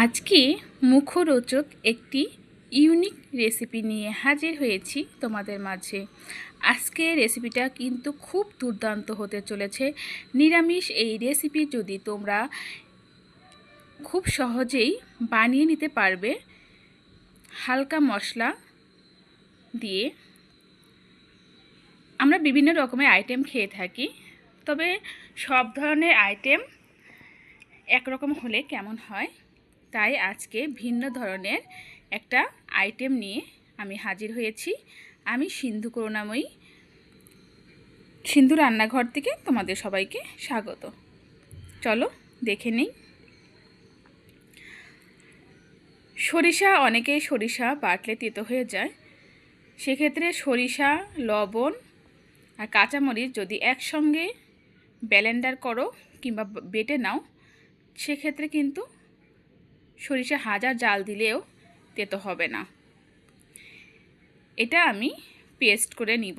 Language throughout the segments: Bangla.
আজকে মুখরোচক একটি ইউনিক রেসিপি নিয়ে হাজির হয়েছি তোমাদের মাঝে। আজকে রেসিপিটা কিন্তু খুব দুর্দান্ত হতে চলেছে। নিরামিষ এই রেসিপি যদি তোমরা খুব সহজেই বানিয়ে নিতে পারবে হালকা মশলা দিয়ে। আমরা বিভিন্ন রকমের আইটেম খেয়ে থাকি, তবে সব ধরনের আইটেম একরকম হলে কেমন হয়, তাই আজকে ভিন্ন ধরনের একটা আইটেম নিয়ে আমি হাজির হয়েছি। আমি সিন্ধু করুণাময়ী, সিন্ধু রান্নাঘর থেকে তোমাদের সবাইকে স্বাগত। চলো দেখে নিই। সরিষা, অনেকেই সরিষা বাটলে তেতো হয়ে যায়, সেক্ষেত্রে সরিষা, লবণ আর কাঁচামরিচ যদি একসঙ্গে ব্লেন্ডার করো কিংবা বেটে নাও, সেক্ষেত্রে কিন্তু সরিষা হাজার জাল দিলেও তেতো হবে না। এটা আমি পেস্ট করে নিব।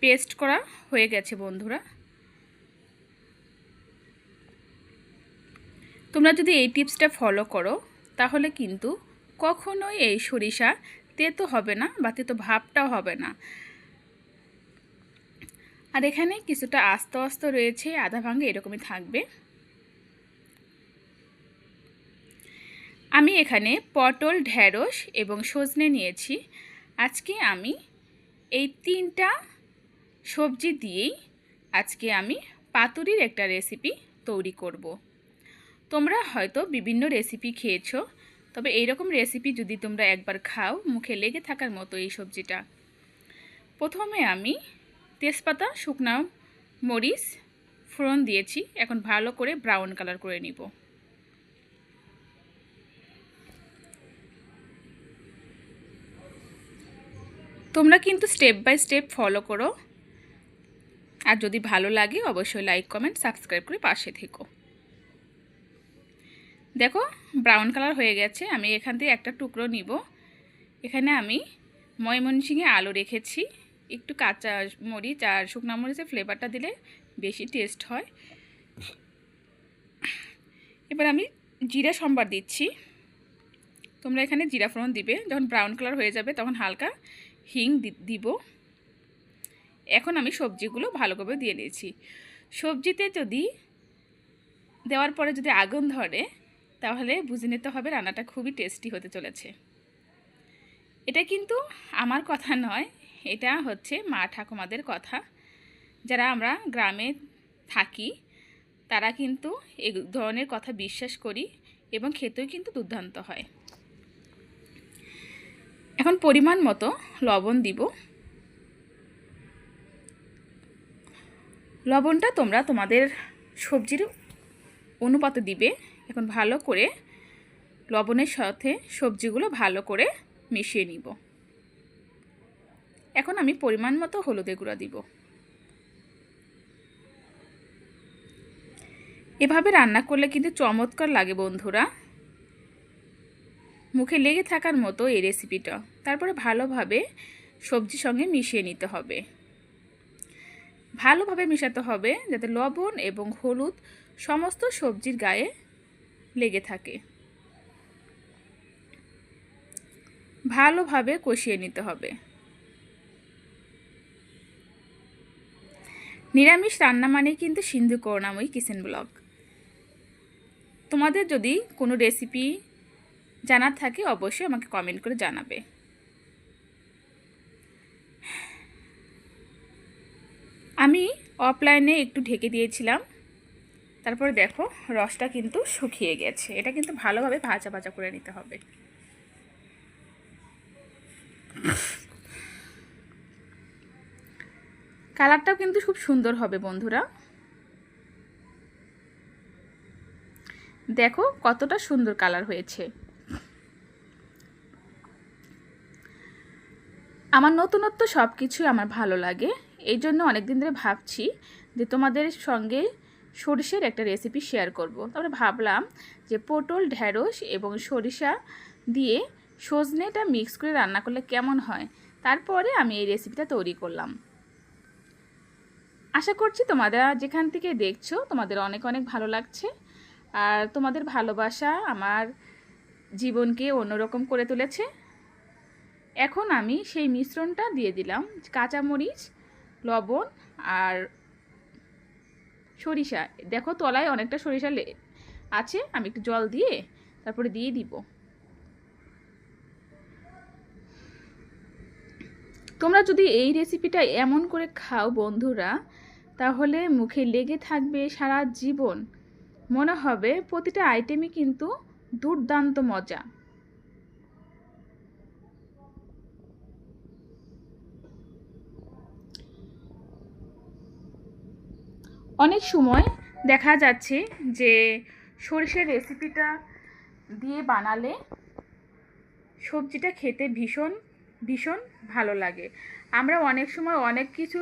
পেস্ট করা হয়ে গেছে বন্ধুরা। তোমরা যদি এই টিপসটা ফলো করো তাহলে কিন্তু কখনোই এই সরিষা তেতো হবে না বা তেতো ভাবটাও হবে না। আর এখানে কিছুটা আস্ত আস্ত রয়েছে, আধা ভাঙে এরকমই থাকবে। আমি এখানে পটল, ঢেঁড়স এবং সজনে নিয়েছি। আজকে আমি এই তিনটা সবজি দিয়েই আজকে আমি পাতুরির একটা রেসিপি তৈরি করব। তোমরা হয়তো বিভিন্ন রেসিপি খেয়েছো, তবে এইরকম রেসিপি যদি তোমরা একবার খাও, মুখে লেগে থাকার মতো এই সবজিটা। প্রথমে আমি তেজপাতা, শুকনো মরিচ ফোড়ন দিয়েছি। এখন ভালো করে ব্রাউন কালার করে নিব। তোমরা কিন্তু স্টেপ বাই স্টেপ ফলো করো, আর যদি ভালো লাগে অবশ্যই লাইক, কমেন্ট, সাবস্ক্রাইব করে পাশে থেকো। দেখো ব্রাউন কালার হয়ে গেছে। আমি এখান থেকে একটা টুকরো নিব। এখানে আমি ময়মনসিংহে আলু রেখেছি। একটু কাঁচা মরিচ আর শুকনো মরিচের ফ্লেভারটা দিলে বেশি টেস্ট হয়। এবার আমি জিরা সম্বার দিচ্ছি। তোমরা এখানে জিরা ফোড়ন দিবে। যখন ব্রাউন কালার হয়ে যাবে তখন হালকা হিং দিব। এখন আমি সবজিগুলো ভালো করে দিয়ে দিয়েছি। সবজিতে যদি দেওয়ার পরে যদি আগুন ধরে তাহলে বুঝে নিতে হবে রান্নাটা খুবই টেস্টি হতে চলেছে। এটা কিন্তু আমার কথা নয়, এটা হচ্ছে মা ঠাকুমাদের কথা। যারা আমরা গ্রামে থাকি তারা কিন্তু এই ধরনের কথা বিশ্বাস করি এবং খেতেও কিন্তু দুর্দান্ত হয়। এখন পরিমাণ মতো লবণ দিব। লবণটা তোমরা তোমাদের সবজির অনুপাতে দিবে। এখন ভালো করে লবণের সাথে সবজিগুলো ভালো করে মিশিয়ে নিব। এখন আমি পরিমাণ মতো হলুদের গুঁড়া দিব। এভাবে রান্না করলে কিন্তু চমৎকার লাগে বন্ধুরা, মুখে লেগে থাকার মতো এই রেসিপিটা। তারপরে ভালোভাবে সবজির সঙ্গে মিশিয়ে নিতে হবে। ভালোভাবে মেশাতে হবে যাতে লবণ এবং হলুদ সমস্ত সবজির গায়ে লেগে থাকে। ভালোভাবে কষিয়ে নিতে হবে। নিরামিষ রান্না মানে কিন্তু সিন্ধু করুণাময়ী কিচেন ব্লগ। তোমাদের যদি কোনো রেসিপি জানার থাকে অবশ্যই আমাকে কমেন্ট করে জানাবে। আমি অফলাইনে একটু ঢেকে দিয়েছিলাম, তারপরে দেখো রসটা কিন্তু শুকিয়ে গেছে। এটা কিন্তু ভালোভাবে ভাজা ভাজা করে নিতে হবে। কালারটাও কিন্তু খুব সুন্দর হবে বন্ধুরা। দেখো কতটা সুন্দর কালার হয়েছে। আমার নতুনত্ব সব কিছুই আমার ভালো লাগে, এই জন্য অনেকদিন ধরে ভাবছি যে তোমাদের সঙ্গে সরিষার একটা রেসিপি শেয়ার করব। তারপরে ভাবলাম যে পটল, ঢেঁড়স এবং সরিষা দিয়ে সজনেটা মিক্স করে রান্না করলে কেমন হয়। তারপরে আমি এই রেসিপিটা তৈরি করলাম। আশা করছি তোমরা যেখান থেকে দেখছো তোমাদের অনেক অনেক ভালো লাগছে। আর তোমাদের ভালোবাসা আমার জীবনকে অন্যরকম করে তুলেছে। এখন আমি সেই মিশ্রণটা দিয়ে দিলাম, কাঁচামরিচ, লবণ আর সরিষা। দেখো তলায় অনেকটা সরিষা আছে, আমি একটু জল দিয়ে তারপরে দিয়ে দিব। তোমরা যদি এই রেসিপিটা এমন করে খাও বন্ধুরা, তাহলে মুখে লেগে থাকবে সারা জীবন। মনে হবে প্রতিটা আইটেমই কিন্তু দুর্দান্ত মজা। অনেক সময় দেখা যাচ্ছে যে সরষের রেসিপিটা দিয়ে বানালে সবজিটা খেতে ভীষণ ভীষণ ভালো লাগে। আমরা অনেক সময় অনেক কিছু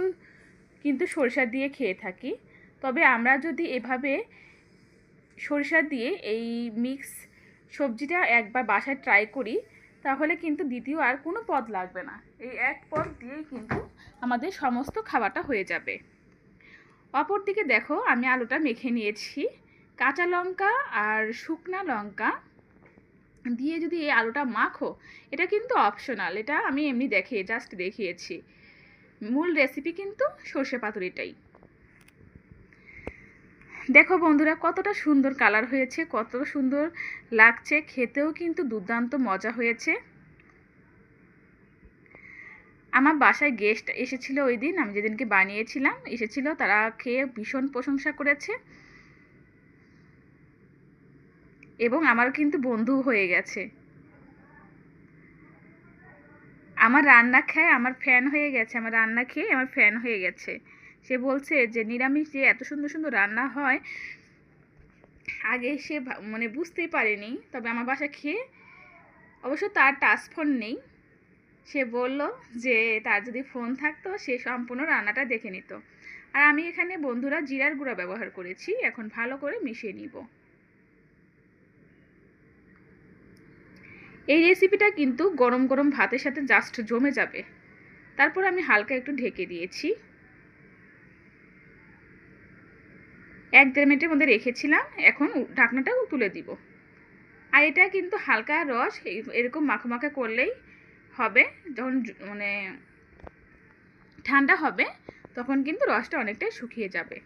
কিন্তু সরিষা দিয়ে খেয়ে থাকি, তবে আমরা যদি এভাবে সরিষা দিয়ে এই মিক্স সবজিটা একবার বাসায় ট্রাই করি, তাহলে কিন্তু দ্বিতীয় আর কোনো পদ লাগবে না। এই এক পদ দিয়েই কিন্তু আমাদের সমস্ত খাবারটা হয়ে যাবে। অপর দিকে দেখো আমি আলুটা মেখে নিয়েছি। কাঁচা লঙ্কা আর শুকনা লঙ্কা দিয়ে যদি এই আলুটা মাখো, এটা কিন্তু অপশনাল, এটা আমি এমনি জাস্ট দেখিয়েছি। মূল রেসিপি কিন্তু সর্ষে পাতুরিটাই। দেখো বন্ধুরা কতটা সুন্দর কালার হয়েছে, কত সুন্দর লাগছে, খেতেও কিন্তু দুর্দান্ত মজা হয়েছে। আমার বাসায় গেস্ট এসেছিল ওই দিন, আমি যেদিনকে বানিয়েছিলাম এসেছিল, তারা খেয়ে ভীষণ প্রশংসা করেছে এবং আমার কিন্তু বন্ধু হয়ে গেছে। আমার রান্না খেয়ে আমার ফ্যান হয়ে গেছে, আমার রান্না খেয়ে আমার ফ্যান হয়ে গেছে। সে বলছে যে নিরামিষ যে এত সুন্দর সুন্দর রান্না হয় আগে সে মানে বুঝতেই পারেনি, তবে আমার বাসা খেয়ে, অবশ্য তার টাচ ফোন নেই, সে বলল যে তার যদি ফোন থাকতো সে সম্পূর্ণ রান্নাটা দেখে নিত। আর আমি এখানে বন্ধুরা জিরার গুঁড়া ব্যবহার করেছি, এখন ভালো করে মিশিয়ে নিব। এই রেসিপিটা কিন্তু গরম গরম ভাতের সাথে জাস্ট জমে যাবে। তারপর আমি হালকা একটু ঢেকে দিয়েছি, 1-1.5 মিনিটের মধ্যে রেখেছিলাম। এখন ঢাকনাটাও তুলে দিব। আর এটা কিন্তু হালকা রস এরকম মাখো মাখা করলেই হবে। যখন মানে ঠান্ডা হবে তখন কিন্তু রসটা অনেকটাই শুকিয়ে যাবে।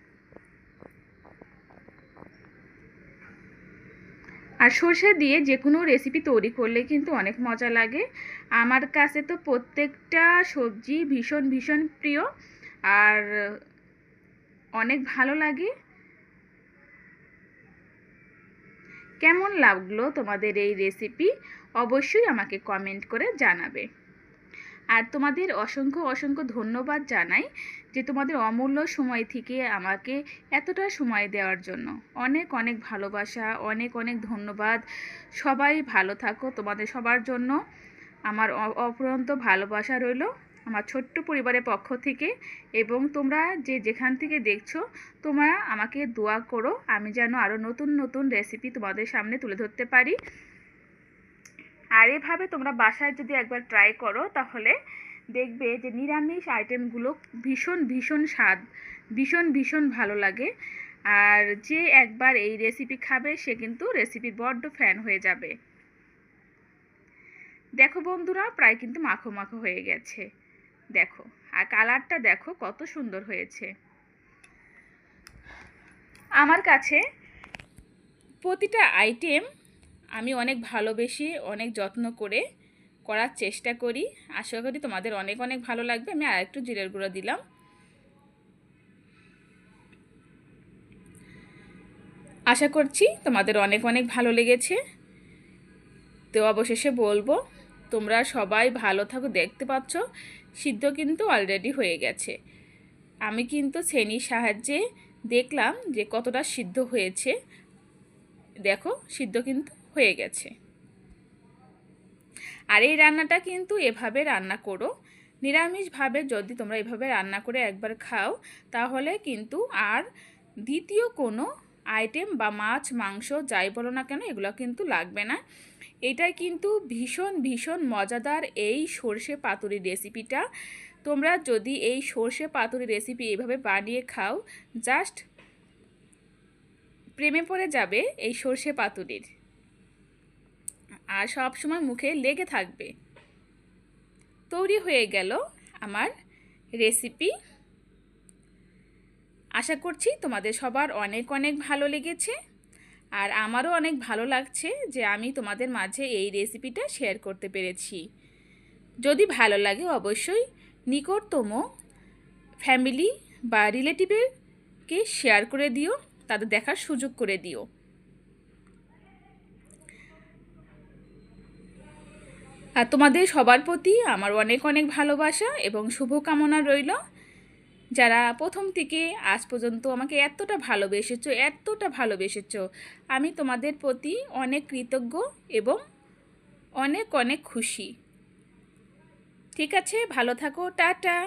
আর সর্ষে দিয়ে যে কোনো রেসিপি তৈরি করলে কিন্তু অনেক মজা লাগে। আমার কাছে তো প্রত্যেকটা সবজি ভীষণ ভীষণ প্রিয় আর অনেক ভালো লাগে। কেমন লাগলো তোমাদের এই রেসিপি অবশ্যই আমাকে কমেন্ট করে জানাবে। আর তোমাদের অসংখ্য অসংখ্য ধন্যবাদ জানাই যে তোমাদের অমূল্য সময় থেকে আমাকে এতটা সময় দেওয়ার জন্য। অনেক অনেক ভালোবাসা, অনেক অনেক ধন্যবাদ। সবাই ভালো থাকো, তোমাদের সবার জন্য আমার অফুরন্ত ভালোবাসা রইল আমার ছোট্ট পরিবারের পক্ষ থেকে। এবং তোমরা যে যেখান থেকে দেখছো তোমরা আমাকে দোয়া করো, আমি যেন আরও নতুন নতুন রেসিপি তোমাদের সামনে তুলে ধরতে পারি। আর এভাবে তোমরা বাসায় যদি একবার ট্রাই করো তাহলে দেখবে যে নিরামিষ আইটেমগুলো ভীষণ ভীষণ স্বাদ, ভীষণ ভীষণ ভালো লাগে। আর যে একবার এই রেসিপি খাবে সে কিন্তু রেসিপির বড্ড ফ্যান হয়ে যাবে। দেখো বন্ধুরা প্রায় কিন্তু মাখো মাখো হয়ে গেছে, দেখো আর কালারটা দেখো কত সুন্দর হয়েছে। আমার কাছে প্রতিটা আইটেম আমি অনেক ভালোবেসে অনেক যত্ন করে করার চেষ্টা করি। আশা করি তোমাদের অনেক অনেক ভালো লাগবে। আমি আর একটু জিরের গুঁড়ো দিলাম। আশা করছি তোমাদের অনেক অনেক ভালো লেগেছে। তো অবশেষে বলবো তোমরা সবাই ভালো থাকো। দেখতে পাচ্ছ সিদ্ধ কিন্তু অলরেডি হয়ে গেছে। আমি কিন্তু ছেনির সাহায্যে দেখলাম যে কতটা সিদ্ধ হয়েছে। দেখো সিদ্ধ কিন্তু হয়ে গেছে। আর এই রান্নাটা কিন্তু এভাবে রান্না করো, নিরামিষভাবে যদি তোমরা এভাবে রান্না করে একবার খাও তাহলে কিন্তু আর দ্বিতীয় কোনো আইটেম বা মাছ মাংস যাই বলো না কেন এগুলো কিন্তু লাগবে না। এটাই কিন্তু ভীষণ ভীষণ মজাদার এই সর্ষে পাতুরি রেসিপিটা। তোমরা যদি এই সর্ষে পাতুরি রেসিপি এইভাবে বানিয়ে খাও, জাস্ট প্রেমে পড়ে যাবে এই সর্ষে পাতুরির, আর সব সময় মুখে লেগে থাকবে। তৈরি হয়ে গেল আমার রেসিপি। আশা করছি তোমাদের সবার অনেক অনেক ভালো লেগেছে, আর আমারও অনেক ভালো লাগছে যে আমি তোমাদের মাঝে এই রেসিপিটা শেয়ার করতে পেরেছি। যদি ভালো লাগে অবশ্যই নিকটতম ফ্যামিলি বা রিলেটিভেরকে শেয়ার করে দিও, তাদের দেখার সুযোগ করে দিও। আর তোমাদের সবার প্রতি আমার অনেক অনেক ভালোবাসা এবং শুভকামনা রইল। যারা প্রথম থেকে আজ পর্যন্ত আমাকে এতটা ভালোবেসেছো, আমি তোমাদের প্রতি অনেক কৃতজ্ঞ এবং অনেক অনেক খুশি। ঠিক আছে, ভালো থাকো, টাটা।